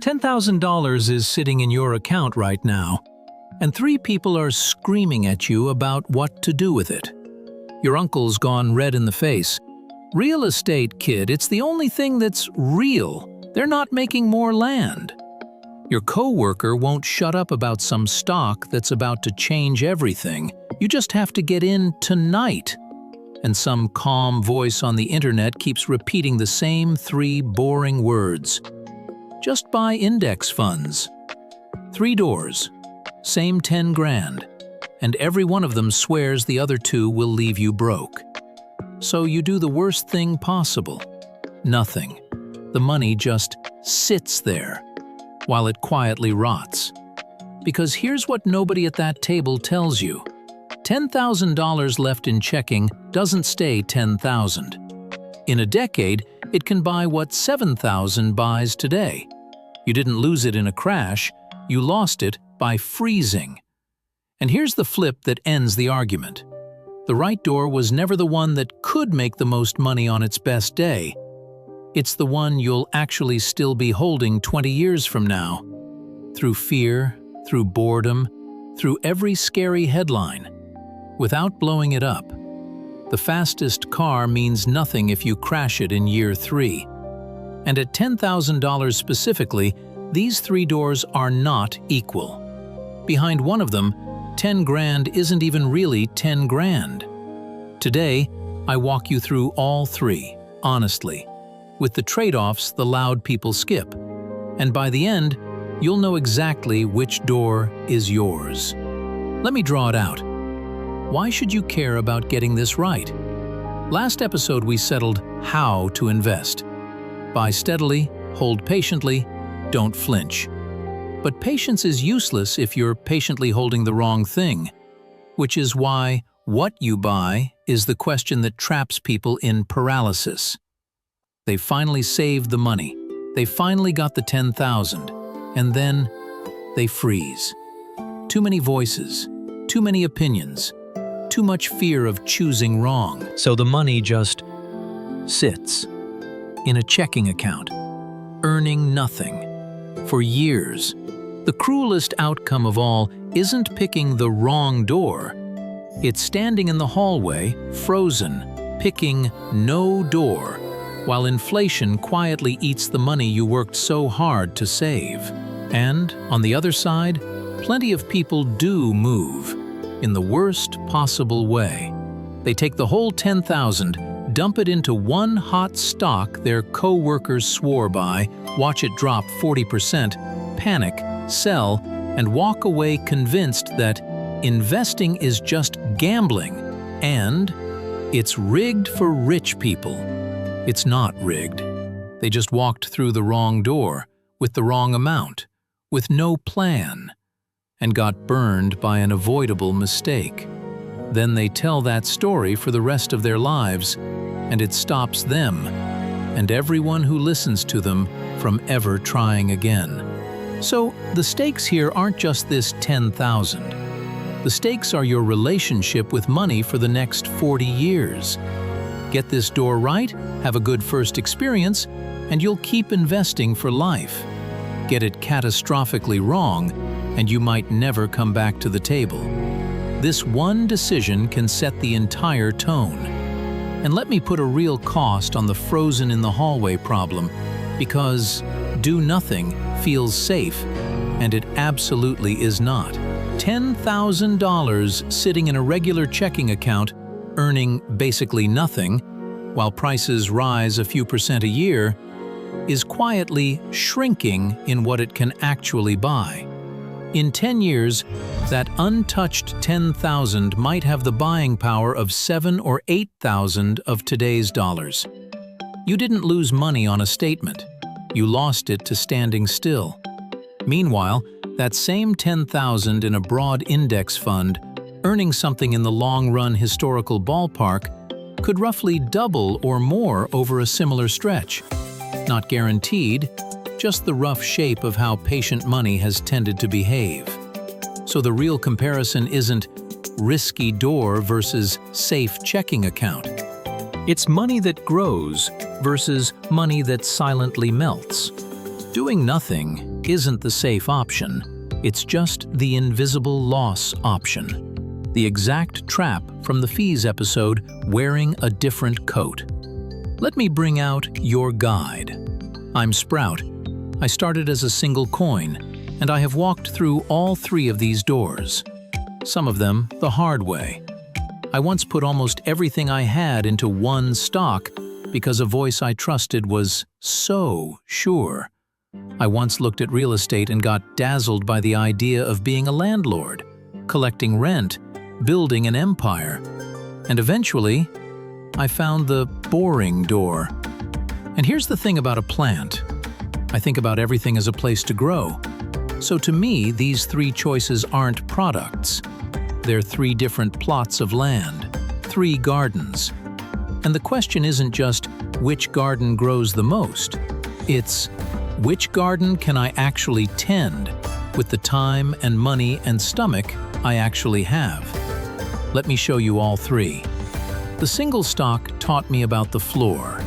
$10,000 is sitting in your account right now, and 3 people are screaming at you about what to do with it. Your uncle's gone red in the face. Real estate, kid, it's the only thing that's real. They're not making more land. Your coworker won't shut up about some stock that's about to change everything. You just have to get in tonight. And some calm voice on the internet keeps repeating the same 3 boring words. Just buy index funds. 3 doors, same 10 grand, and every one of them swears the other 2 will leave you broke. So you do the worst thing possible. Nothing. The money just sits there while it quietly rots. Because here's what nobody at that table tells you. $10,000 left in checking doesn't stay $10,000. In a decade, it can buy what $7,000 buys today. You didn't lose it in a crash, you lost it by freezing. And here's the flip that ends the argument. The right door was never the one that could make the most money on its best day. It's the one you'll actually still be holding 20 years from now. Through fear, through boredom, through every scary headline. Without blowing it up. The fastest car means nothing if you crash it in year 3. And at $10,000 specifically, these 3 doors are not equal. Behind one of them, 10 grand isn't even really 10 grand. Today, I walk you through all 3, honestly, with the trade-offs the loud people skip. And by the end, you'll know exactly which door is yours. Let me draw it out. Why should you care about getting this right? Last episode we settled how to invest. Buy steadily, hold patiently, don't flinch. But patience is useless if you're patiently holding the wrong thing, which is why what you buy is the question that traps people in paralysis. They finally saved the money, they finally got the 10,000, and then they freeze. Too many voices, too many opinions, too much fear of choosing wrong. So the money just sits in a checking account, earning nothing for years. The cruelest outcome of all isn't picking the wrong door. It's standing in the hallway, frozen, picking no door, while inflation quietly eats the money you worked so hard to save. And, on the other side, plenty of people do move, in the worst possible way. They take the whole 10,000, dump it into one hot stock their co-workers swore by, watch it drop 40%, panic, sell, and walk away convinced that investing is just gambling and it's rigged for rich people. It's not rigged. They just walked through the wrong door, with the wrong amount, with no plan, and got burned by an avoidable mistake. Then they tell that story for the rest of their lives, and it stops them and everyone who listens to them from ever trying again. So the stakes here aren't just this 10,000. The stakes are your relationship with money for the next 40 years. Get this door right, have a good first experience, and you'll keep investing for life. Get it catastrophically wrong, and you might never come back to the table. This one decision can set the entire tone. And let me put a real cost on the frozen in the hallway problem, because do nothing feels safe, and it absolutely is not. $10,000 sitting in a regular checking account, earning basically nothing, while prices rise a few percent a year, is quietly shrinking in what it can actually buy. In 10 years, that untouched 10,000 might have the buying power of 7 or 8,000 of today's dollars. You didn't lose money on a statement. You lost it to standing still. Meanwhile, that same 10,000 in a broad index fund, earning something in the long-run historical ballpark, could roughly double or more over a similar stretch. Not guaranteed, just the rough shape of how patient money has tended to behave. So the real comparison isn't risky door versus safe checking account. It's money that grows versus money that silently melts. Doing nothing isn't the safe option, it's just the invisible loss option. The exact trap from the fees episode, Wearing a Different Coat. Let me bring out your guide. I'm Sprout. I started as a single coin, and I have walked through all 3 of these doors. Some of them the hard way. I once put almost everything I had into one stock because a voice I trusted was so sure. I once looked at real estate and got dazzled by the idea of being a landlord, collecting rent, building an empire. And eventually, I found the boring door. And here's the thing about a plant. I think about everything as a place to grow. So to me, these 3 choices aren't products. They're 3 different plots of land, 3 gardens. And the question isn't just which garden grows the most. It's which garden can I actually tend with the time and money and stomach I actually have. Let me show you all 3. The single stock taught me about the floor.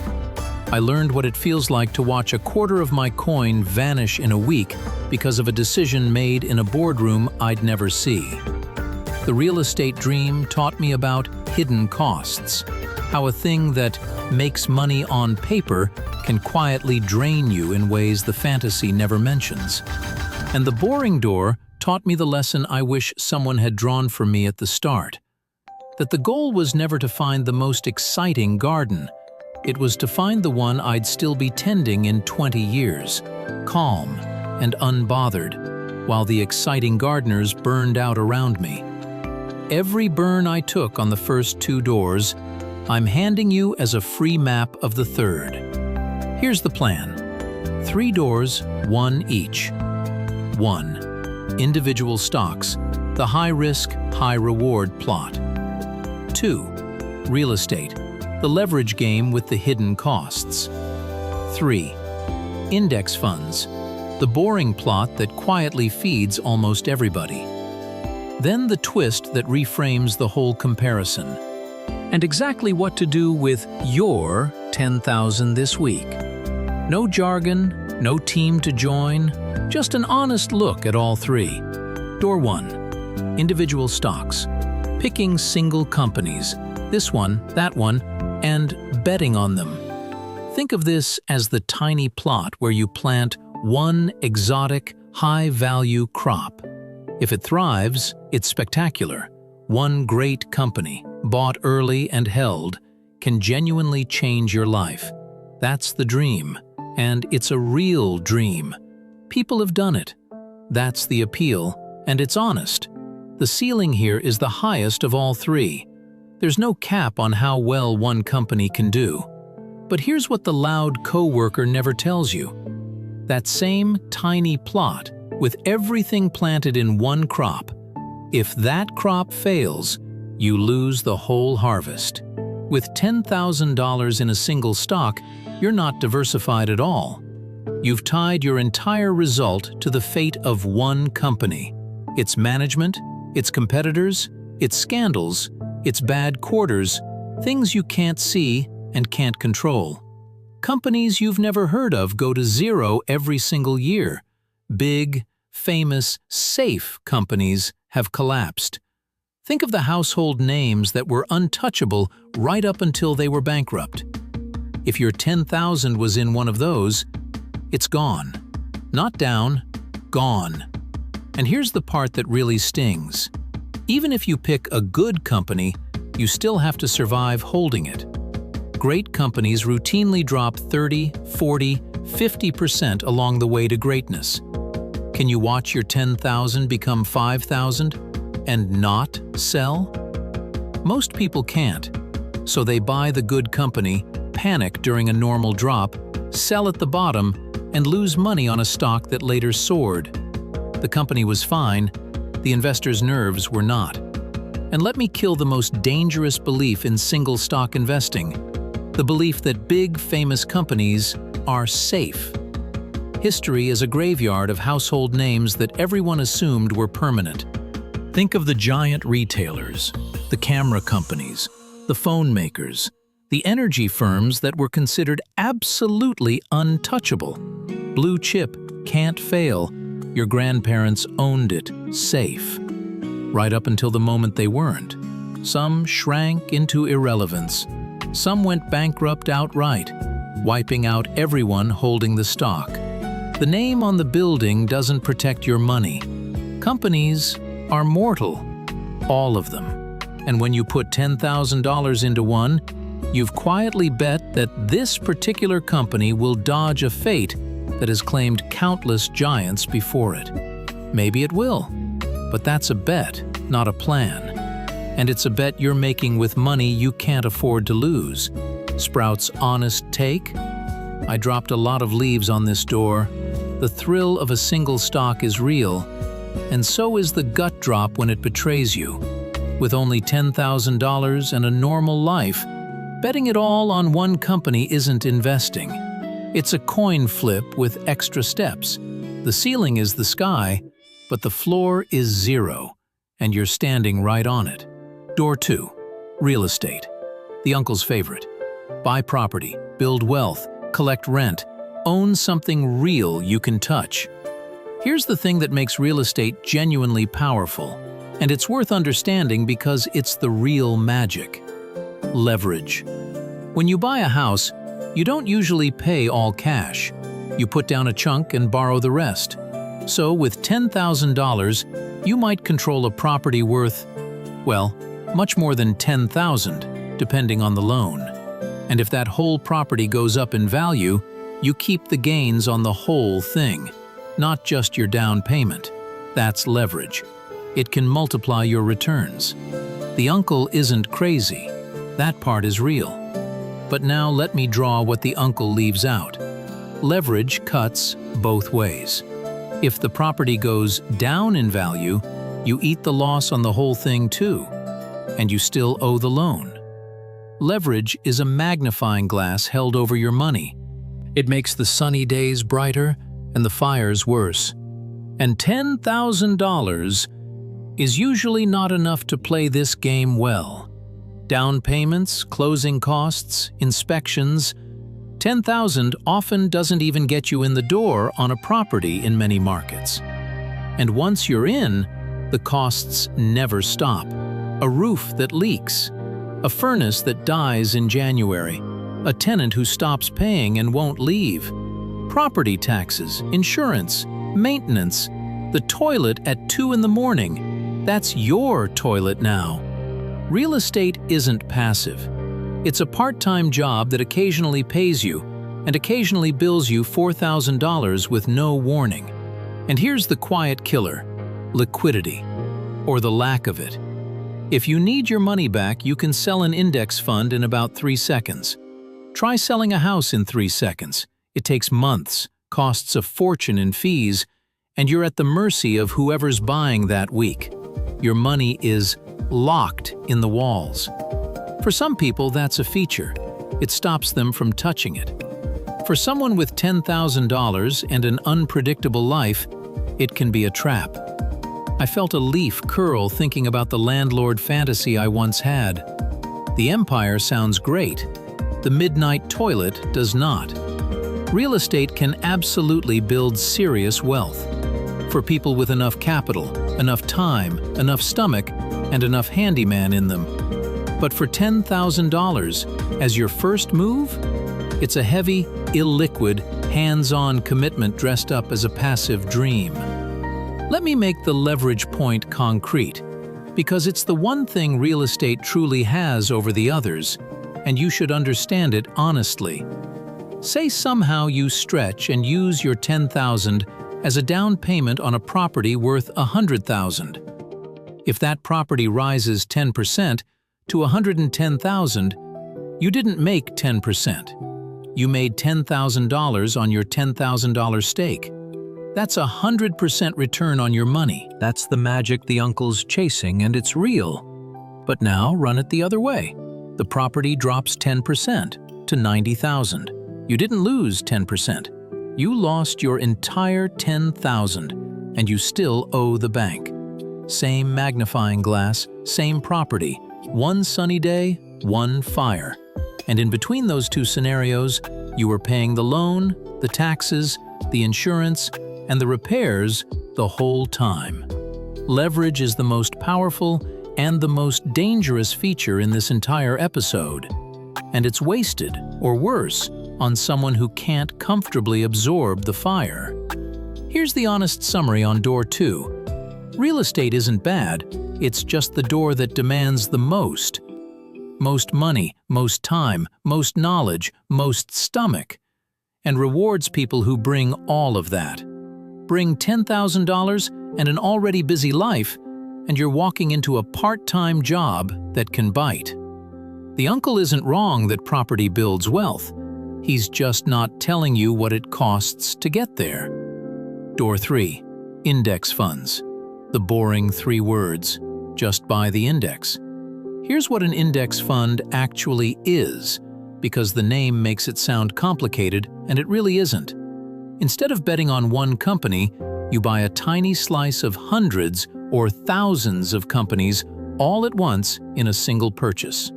I learned what it feels like to watch a quarter of my coin vanish in a week because of a decision made in a boardroom I'd never see. The real estate dream taught me about hidden costs, how a thing that makes money on paper can quietly drain you in ways the fantasy never mentions. And the boring door taught me the lesson I wish someone had drawn for me at the start. That the goal was never to find the most exciting garden. It was to find the one I'd still be tending in 20 years, calm and unbothered, while the exciting gardeners burned out around me. Every burn I took on the first 2 doors, I'm handing you as a free map of the 3rd. Here's the plan. 3 doors, 1 each. 1. Individual stocks, the high-risk, high-reward plot. 2. Real estate, the leverage game with the hidden costs. 3. Index funds, the boring plot that quietly feeds almost everybody. Then the twist that reframes the whole comparison. And exactly what to do with your 10,000 this week. No jargon, no team to join, just an honest look at all 3. Door 1. Individual stocks. Picking single companies, this one, that one, and betting on them. Think of this as the tiny plot where you plant one exotic, high-value crop. If it thrives, it's spectacular. One great company, bought early and held, can genuinely change your life. That's the dream, and it's a real dream. People have done it. That's the appeal, and it's honest. The ceiling here is the highest of all 3. There's no cap on how well one company can do. But here's what the loud coworker never tells you. That same tiny plot, with everything planted in one crop, if that crop fails, you lose the whole harvest. With $10,000 in a single stock, you're not diversified at all. You've tied your entire result to the fate of one company. Its management, its competitors, its scandals, its bad quarters, things you can't see and can't control. Companies you've never heard of go to zero every single year. Big, famous, safe companies have collapsed. Think of the household names that were untouchable right up until they were bankrupt. If your 10,000 was in one of those, it's gone. Not down, gone. And here's the part that really stings. Even if you pick a good company, you still have to survive holding it. Great companies routinely drop 30, 40, 50% along the way to greatness. Can you watch your 10,000 become 5,000 and not sell? Most people can't, so they buy the good company, panic during a normal drop, sell at the bottom, and lose money on a stock that later soared. The company was fine, the investor's nerves were not. And let me kill the most dangerous belief in single stock investing, the belief that big, famous companies are safe. History is a graveyard of household names that everyone assumed were permanent. Think of the giant retailers, the camera companies, the phone makers, the energy firms that were considered absolutely untouchable. Blue chip, can't fail. Your grandparents owned it, safe. Right up until the moment they weren't. Some shrank into irrelevance. Some went bankrupt outright, wiping out everyone holding the stock. The name on the building doesn't protect your money. Companies are mortal, all of them. And when you put $10,000 into one, you've quietly bet that this particular company will dodge a fate that has claimed countless giants before it. Maybe it will, but that's a bet, not a plan. And it's a bet you're making with money you can't afford to lose. Sprout's honest take? I dropped a lot of leaves on this door. The thrill of a single stock is real, and so is the gut drop when it betrays you. With only $10,000 and a normal life, betting it all on one company isn't investing. It's a coin flip with extra steps. The ceiling is the sky, but the floor is zero, and you're standing right on it. Door 2. Real estate. The uncle's favorite. Buy property, build wealth, collect rent, own something real you can touch. Here's the thing that makes real estate genuinely powerful, and it's worth understanding because it's the real magic. Leverage. When you buy a house, you don't usually pay all cash. You put down a chunk and borrow the rest. So with $10,000, you might control a property worth, well, much more than $10,000, depending on the loan. And if that whole property goes up in value, you keep the gains on the whole thing, not just your down payment. That's leverage. It can multiply your returns. The uncle isn't crazy. That part is real. But now let me draw what the uncle leaves out. Leverage cuts both ways. If the property goes down in value, you eat the loss on the whole thing too, and you still owe the loan. Leverage is a magnifying glass held over your money. It makes the sunny days brighter and the fires worse. And $10,000 is usually not enough to play this game well. Down payments, closing costs, inspections. $10,000 often doesn't even get you in the door on a property in many markets. And once you're in, the costs never stop. A roof that leaks, a furnace that dies in January, a tenant who stops paying and won't leave, property taxes, insurance, maintenance, the toilet at 2 in the morning. That's your toilet now. Real estate isn't passive. It's a part-time job that occasionally pays you and occasionally bills you $4,000 with no warning. And here's the quiet killer: liquidity, or the lack of it. If you need your money back, you can sell an index fund in about 3 seconds. Try selling a house in 3 seconds. It takes months, costs a fortune in fees, and you're at the mercy of whoever's buying that week. Your money is locked in the walls. For some people, that's a feature. It stops them from touching it. For someone with $10,000 and an unpredictable life, it can be a trap. I felt a leaf curl thinking about the landlord fantasy I once had. The empire sounds great. The midnight toilet does not. Real estate can absolutely build serious wealth. For people with enough capital, enough time, enough stomach, and enough handyman in them. But for $10,000 as your first move, it's a heavy, illiquid, hands-on commitment dressed up as a passive dream. Let me make the leverage point concrete, because it's the one thing real estate truly has over the others, and you should understand it honestly. Say somehow you stretch and use your $10,000 as a down payment on a property worth $100,000. If that property rises 10% to $110,000, you didn't make 10%. You made $10,000 on your $10,000 stake. That's 100% return on your money. That's the magic the uncle's chasing, and it's real. But now run it the other way. The property drops 10% to $90,000. You didn't lose 10%. You lost your entire $10,000, and you still owe the bank. Same magnifying glass, same property. One sunny day, one fire. And in between those two scenarios, you were paying the loan, the taxes, the insurance, and the repairs the whole time. Leverage is the most powerful and the most dangerous feature in this entire episode, and it's wasted, or worse, on someone who can't comfortably absorb the fire. Here's the honest summary on door 2. Real estate isn't bad, it's just the door that demands the most. Most money, most time, most knowledge, most stomach, and rewards people who bring all of that. Bring $10,000 and an already busy life, and you're walking into a part-time job that can bite. The uncle isn't wrong that property builds wealth. He's just not telling you what it costs to get there. Door 3. Index funds. The boring 3 words. Just buy the index. Here's what an index fund actually is, because the name makes it sound complicated, and it really isn't. Instead of betting on one company, you buy a tiny slice of hundreds or thousands of companies all at once in a single purchase.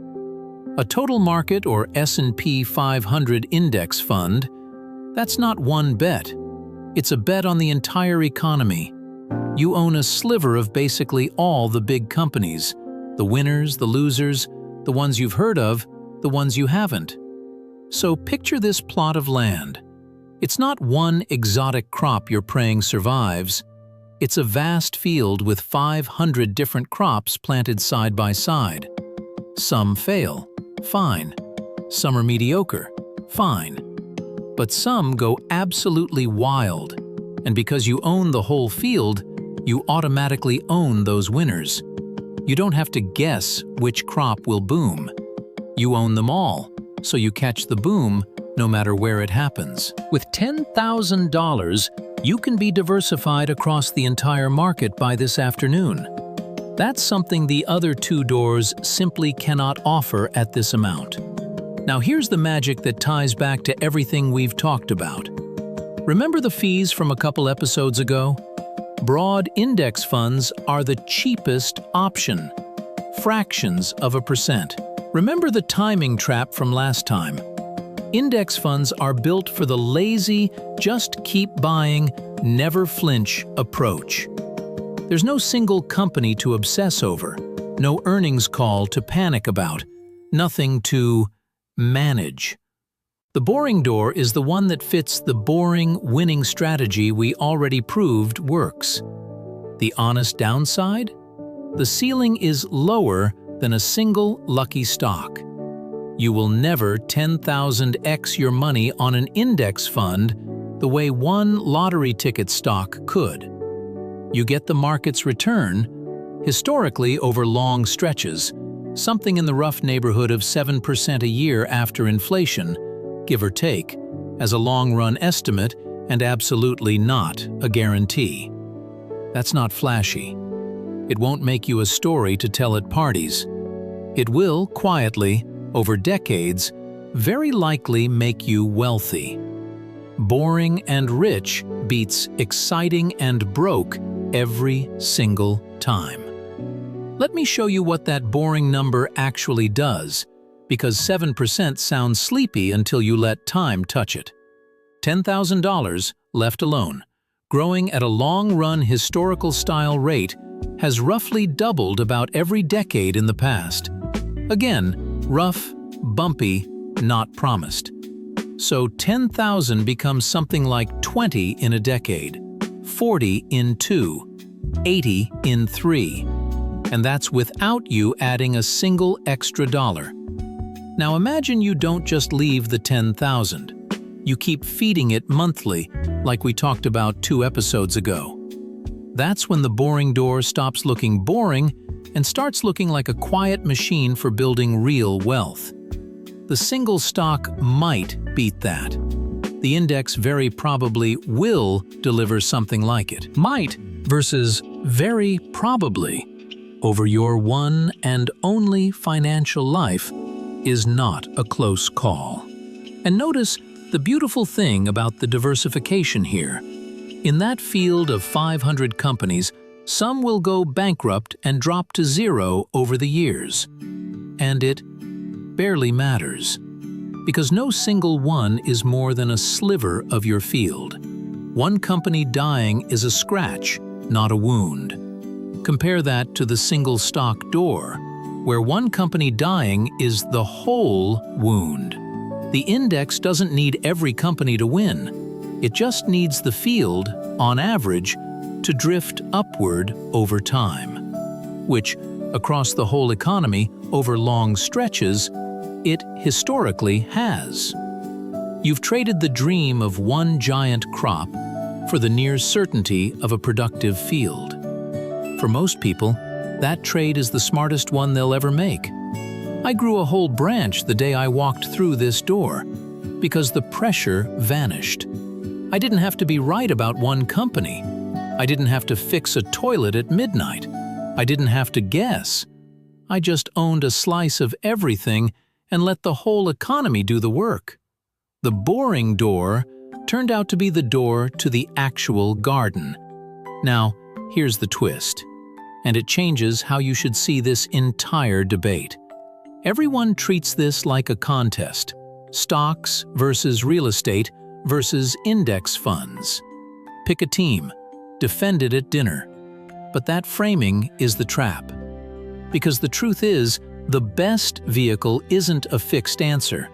A total market or S&P 500 index fund, that's not one bet. It's a bet on the entire economy. You own a sliver of basically all the big companies, the winners, the losers, the ones you've heard of, the ones you haven't. So picture this plot of land. It's not one exotic crop you're praying survives. It's a vast field with 500 different crops planted side by side. Some fail. Fine. Some are mediocre. Fine. But some go absolutely wild. And because you own the whole field, you automatically own those winners. You don't have to guess which crop will boom. You own them all, so you catch the boom no matter where it happens. With $10,000, you can be diversified across the entire market by this afternoon. That's something the other 2 doors simply cannot offer at this amount. Now here's the magic that ties back to everything we've talked about. Remember the fees from a couple episodes ago? Broad index funds are the cheapest option. Fractions of a percent. Remember the timing trap from last time? Index funds are built for the lazy, just keep buying, never flinch approach. There's no single company to obsess over, no earnings call to panic about, nothing to manage. The boring door is the one that fits the boring, winning strategy we already proved works. The honest downside? The ceiling is lower than a single lucky stock. You will never 10,000x your money on an index fund the way one lottery ticket stock could. You get the market's return, historically over long stretches, something in the rough neighborhood of 7% a year after inflation, give or take, as a long-run estimate and absolutely not a guarantee. That's not flashy. It won't make you a story to tell at parties. It will, quietly, over decades, very likely make you wealthy. Boring and rich beats exciting and broke every single time. Let me show you what that boring number actually does, because 7% sounds sleepy until you let time touch it. $10,000 left alone, growing at a long-run historical-style rate, has roughly doubled about every decade in the past. Again, rough, bumpy, not promised. So 10,000 becomes something like 20 in a decade, 40 in 2, 80 in 3. And that's without you adding a single extra dollar. Now imagine you don't just leave the 10,000. You keep feeding it monthly, like we talked about 2 episodes ago. That's when the boring door stops looking boring and starts looking like a quiet machine for building real wealth. The single stock might beat that. The index very probably will deliver something like it. Might versus very probably over your one and only financial life is not a close call. And notice the beautiful thing about the diversification here. In that field of 500 companies, some will go bankrupt and drop to zero over the years. And it barely matters, because no single one is more than a sliver of your field. One company dying is a scratch, not a wound. Compare that to the single stock door, where one company dying is the whole wound. The index doesn't need every company to win. It just needs the field, on average, to drift upward over time, which, across the whole economy, over long stretches, it historically has. You've traded the dream of one giant crop for the near certainty of a productive field. For most people, that trade is the smartest one they'll ever make. I grew a whole branch the day I walked through this door, because the pressure vanished. I didn't have to be right about one company. I didn't have to fix a toilet at midnight. I didn't have to guess. I just owned a slice of everything and let the whole economy do the work. The boring door turned out to be the door to the actual garden. Now, here's the twist, and it changes how you should see this entire debate. Everyone treats this like a contest: stocks versus real estate versus index funds. Pick a team, defend it at dinner. But that framing is the trap. Because the truth is, the best vehicle isn't a fixed answer.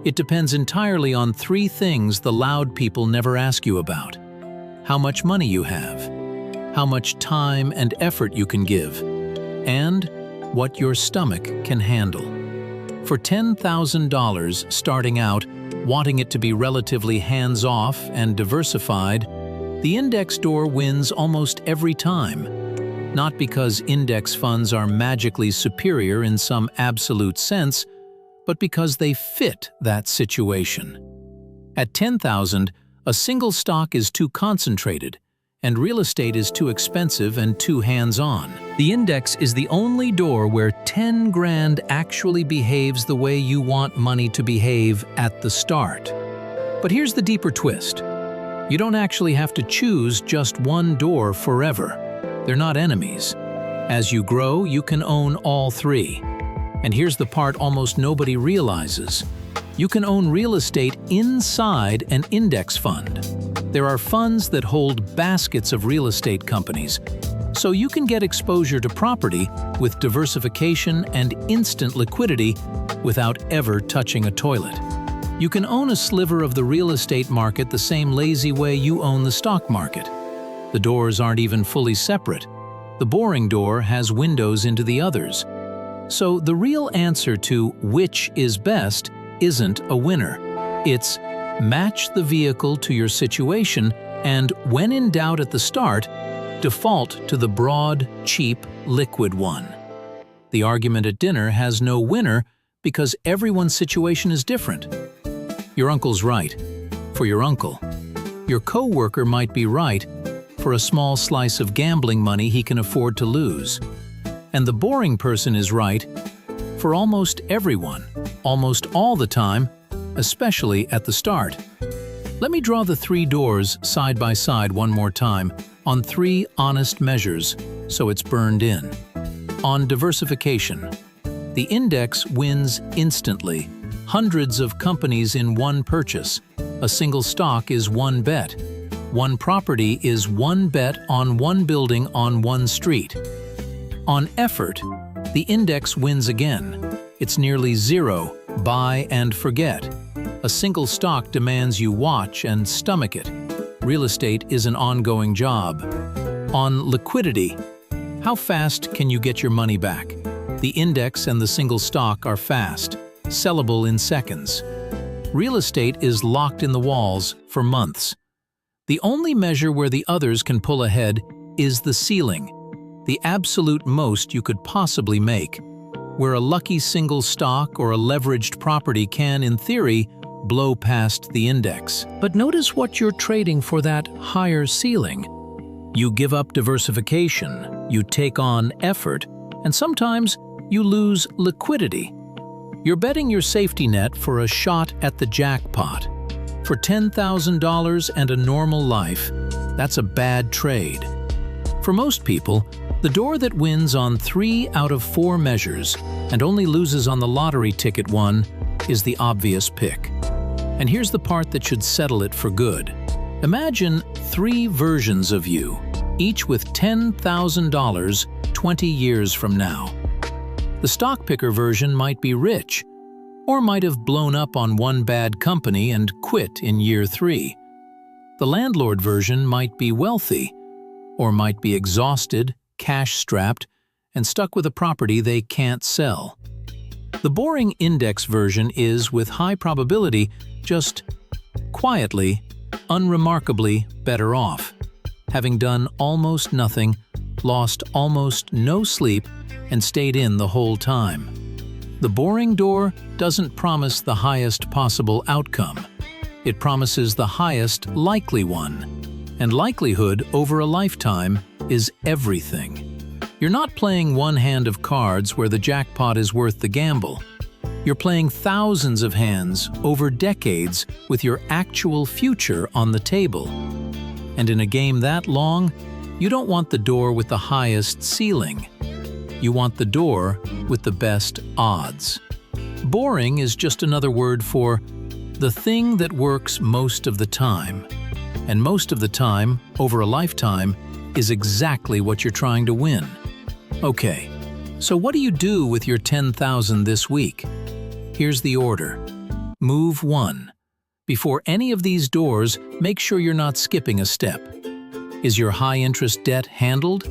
It depends entirely on three things the loud people never ask you about: how much money you have, how much time and effort you can give, and what your stomach can handle. For $10,000 starting out, wanting it to be relatively hands-off and diversified, the index door wins almost every time. Not because index funds are magically superior in some absolute sense, but because they fit that situation. At $10,000, a single stock is too concentrated, and real estate is too expensive and too hands-on. The index is the only door where 10 grand actually behaves the way you want money to behave at the start. But here's the deeper twist. You don't actually have to choose just one door forever. They're not enemies. As you grow, you can own all three. And here's the part almost nobody realizes. You can own real estate inside an index fund. There are funds that hold baskets of real estate companies, so you can get exposure to property with diversification and instant liquidity without ever touching a toilet. You can own a sliver of the real estate market the same lazy way you own the stock market. The doors aren't even fully separate. The boring door has windows into the others. So the real answer to which is best isn't a winner. It's match the vehicle to your situation, and when in doubt at the start, default to the broad, cheap, liquid one. The argument at dinner has no winner because everyone's situation is different. Your uncle's right, for your uncle. Your coworker might be right for a small slice of gambling money he can afford to lose. And the boring person is right for almost everyone, almost all the time, especially at the start. Let me draw the three doors side by side one more time on three honest measures so it's burned in. On diversification, the index wins instantly. Hundreds of companies in one purchase. A single stock is one bet. One property is one bet on one building on one street. On effort, the index wins again. It's nearly zero, buy and forget. A single stock demands you watch and stomach it. Real estate is an ongoing job. On liquidity, how fast can you get your money back? The index and the single stock are fast, sellable in seconds. Real estate is locked in the walls for months. The only measure where the others can pull ahead is the ceiling, the absolute most you could possibly make, where a lucky single stock or a leveraged property can, in theory, blow past the index. But notice what you're trading for that higher ceiling. You give up diversification, you take on effort, and sometimes you lose liquidity. You're betting your safety net for a shot at the jackpot. For $10,000 and a normal life, that's a bad trade. For most people, the door that wins on 3 out of 4 measures and only loses on the lottery ticket one is the obvious pick. And here's the part that should settle it for good. Imagine 3 versions of you, each with $10,000 20 years from now. The stock picker version might be rich, or might have blown up on one bad company and quit in year 3. The landlord version might be wealthy, or might be exhausted, cash-strapped, and stuck with a property they can't sell. The boring index version is, with high probability, just quietly, unremarkably better off, having done almost nothing, lost almost no sleep, and stayed in the whole time. The boring door doesn't promise the highest possible outcome. It promises the highest likely one. And likelihood over a lifetime is everything. You're not playing one hand of cards where the jackpot is worth the gamble. You're playing thousands of hands over decades with your actual future on the table. And in a game that long, you don't want the door with the highest ceiling. You want the door with the best odds. Boring is just another word for the thing that works most of the time. And most of the time, over a lifetime, is exactly what you're trying to win. Okay, so what do you do with your $10,000 this week? Here's the order. Move 1. Before any of these doors, make sure you're not skipping a step. Is your high-interest debt handled?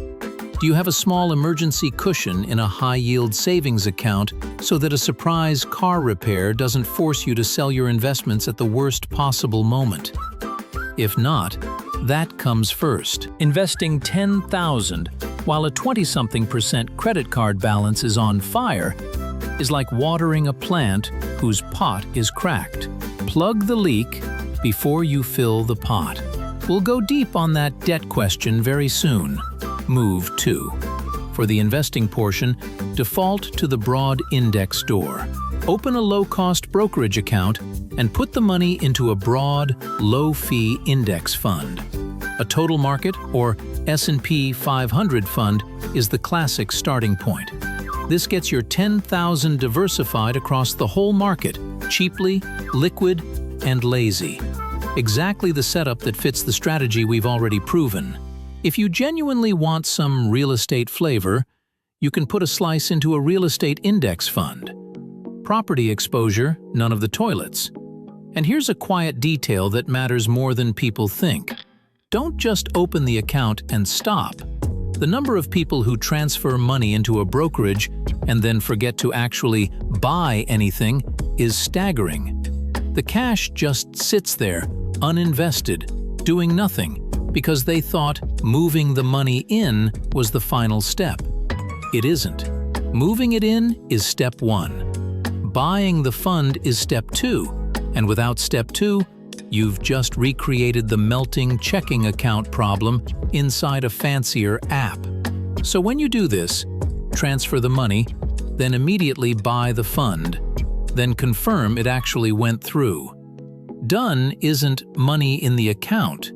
Do you have a small emergency cushion in a high-yield savings account so that a surprise car repair doesn't force you to sell your investments at the worst possible moment? If not, that comes first. Investing $10,000 while a 20-something% credit card balance is on fire is like watering a plant whose pot is cracked. Plug the leak before you fill the pot. We'll go deep on that debt question very soon. Move 2. For the investing portion, default to the broad index door. Open a low-cost brokerage account and put the money into a broad, low-fee index fund. A total market, or S&P 500 fund, is the classic starting point. This gets your $10,000 diversified across the whole market, cheaply, liquid, and lazy. Exactly the setup that fits the strategy we've already proven. If you genuinely want some real estate flavor, you can put a slice into a real estate index fund. Property exposure, none of the toilets. And here's a quiet detail that matters more than people think. Don't just open the account and stop. The number of people who transfer money into a brokerage and then forget to actually buy anything is staggering. The cash just sits there, uninvested, doing nothing, because they thought moving the money in was the final step. It isn't. Moving it in is step 1. Buying the fund is step 2. And without step 2, you've just recreated the melting checking account problem inside a fancier app. So when you do this, transfer the money, then immediately buy the fund, then confirm it actually went through. Done isn't money in the account.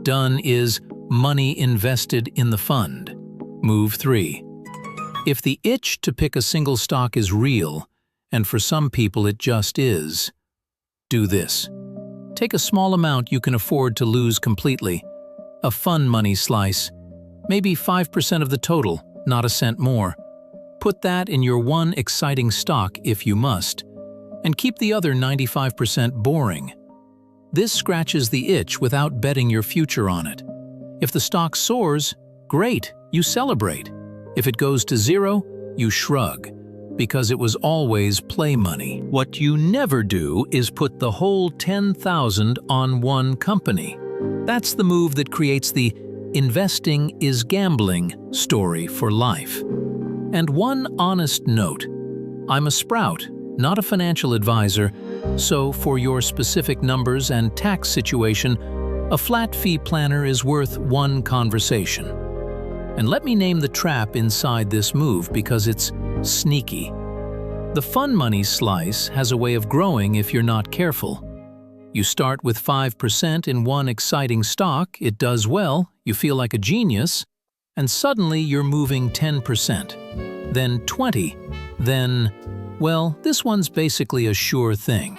Done is money invested in the fund. Move 3. If the itch to pick a single stock is real, and for some people it just is, do this. Take a small amount you can afford to lose completely. A fun money slice. Maybe 5% of the total, not a cent more. Put that in your one exciting stock if you must, and keep the other 95% boring. This scratches the itch without betting your future on it. If the stock soars, great, you celebrate. If it goes to zero, you shrug, because it was always play money. What you never do is put the whole $10,000 on one company. That's the move that creates the investing is gambling story for life. And one honest note, I'm a sprout, not a financial advisor, so for your specific numbers and tax situation, a flat fee planner is worth one conversation. And let me name the trap inside this move because it's sneaky. The fun money slice has a way of growing if you're not careful. You start with 5% in one exciting stock, it does well, you feel like a genius, and suddenly you're moving 10%, then 20%, then, well, this one's basically a sure thing.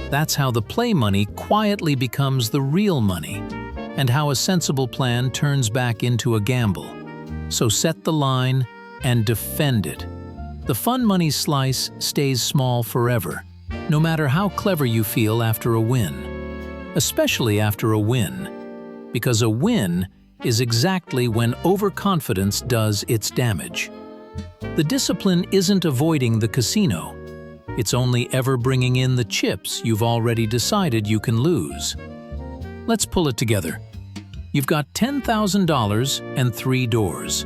That's how the play money quietly becomes the real money, and how a sensible plan turns back into a gamble. So set the line and defend it. The fun money slice stays small forever, no matter how clever you feel after a win. Especially after a win, because a win is exactly when overconfidence does its damage. The discipline isn't avoiding the casino. It's only ever bringing in the chips you've already decided you can lose. Let's pull it together. You've got $10,000 and 3 doors.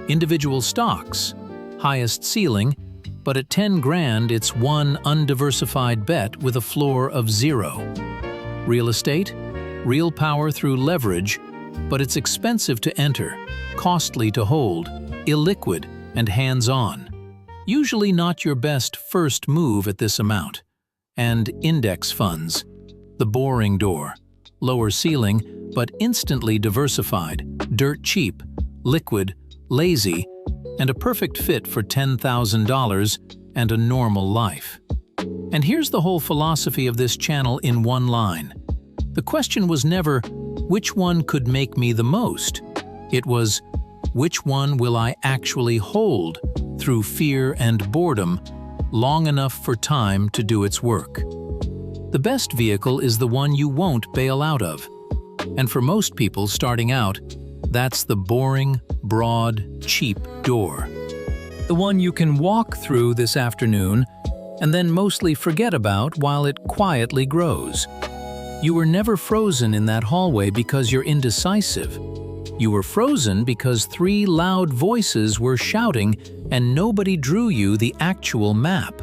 Individual stocks, highest ceiling, but at 10 grand it's one undiversified bet with a floor of 0. Real estate, real power through leverage, but it's expensive to enter, costly to hold, illiquid, and hands-on. Usually not your best first move at this amount. And index funds, the boring door, lower ceiling, but instantly diversified, dirt cheap, liquid, lazy, and a perfect fit for $10,000 and a normal life. And here's the whole philosophy of this channel in one line. The question was never, which one could make me the most? It was, which one will I actually hold through fear and boredom long enough for time to do its work? The best vehicle is the one you won't bail out of. And for most people starting out, that's the boring, broad, cheap door. The one you can walk through this afternoon and then mostly forget about while it quietly grows. You were never frozen in that hallway because you're indecisive. You were frozen because 3 loud voices were shouting and nobody drew you the actual map.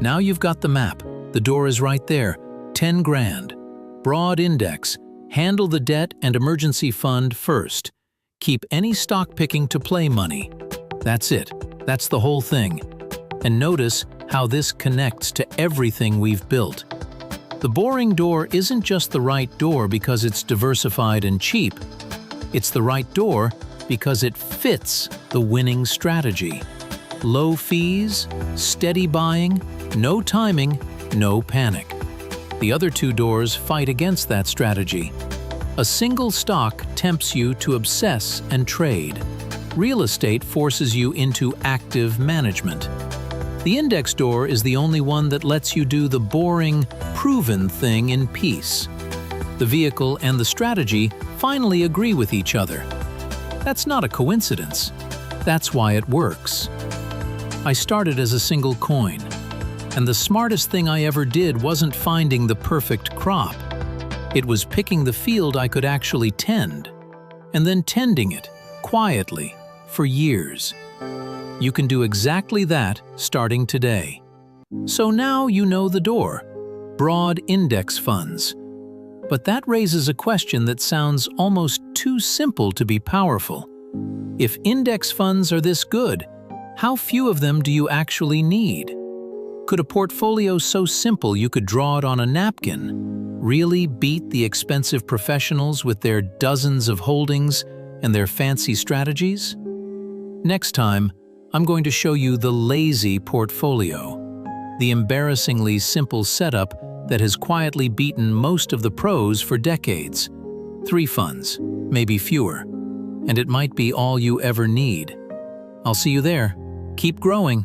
Now you've got the map. The door is right there. 10 grand. Broad index. Handle the debt and emergency fund first. Keep any stock picking to play money. That's it. That's the whole thing. And notice how this connects to everything we've built. The boring door isn't just the right door because it's diversified and cheap. It's the right door because it fits the winning strategy. Low fees, steady buying, no timing, no panic. The other 2 doors fight against that strategy. A single stock tempts you to obsess and trade. Real estate forces you into active management. The index door is the only one that lets you do the boring, proven thing in peace. The vehicle and the strategy finally agree with each other. That's not a coincidence. That's why it works. I started as a single coin, and the smartest thing I ever did wasn't finding the perfect crop. It was picking the field I could actually tend, and then tending it, quietly, for years. You can do exactly that starting today. So now you know the door. Broad index funds. But that raises a question that sounds almost too simple to be powerful. If index funds are this good, how few of them do you actually need? Could a portfolio so simple you could draw it on a napkin really beat the expensive professionals with their dozens of holdings and their fancy strategies? Next time, I'm going to show you the lazy portfolio, the embarrassingly simple setup that has quietly beaten most of the pros for decades. 3 funds, maybe fewer, and it might be all you ever need. I'll see you there. Keep growing.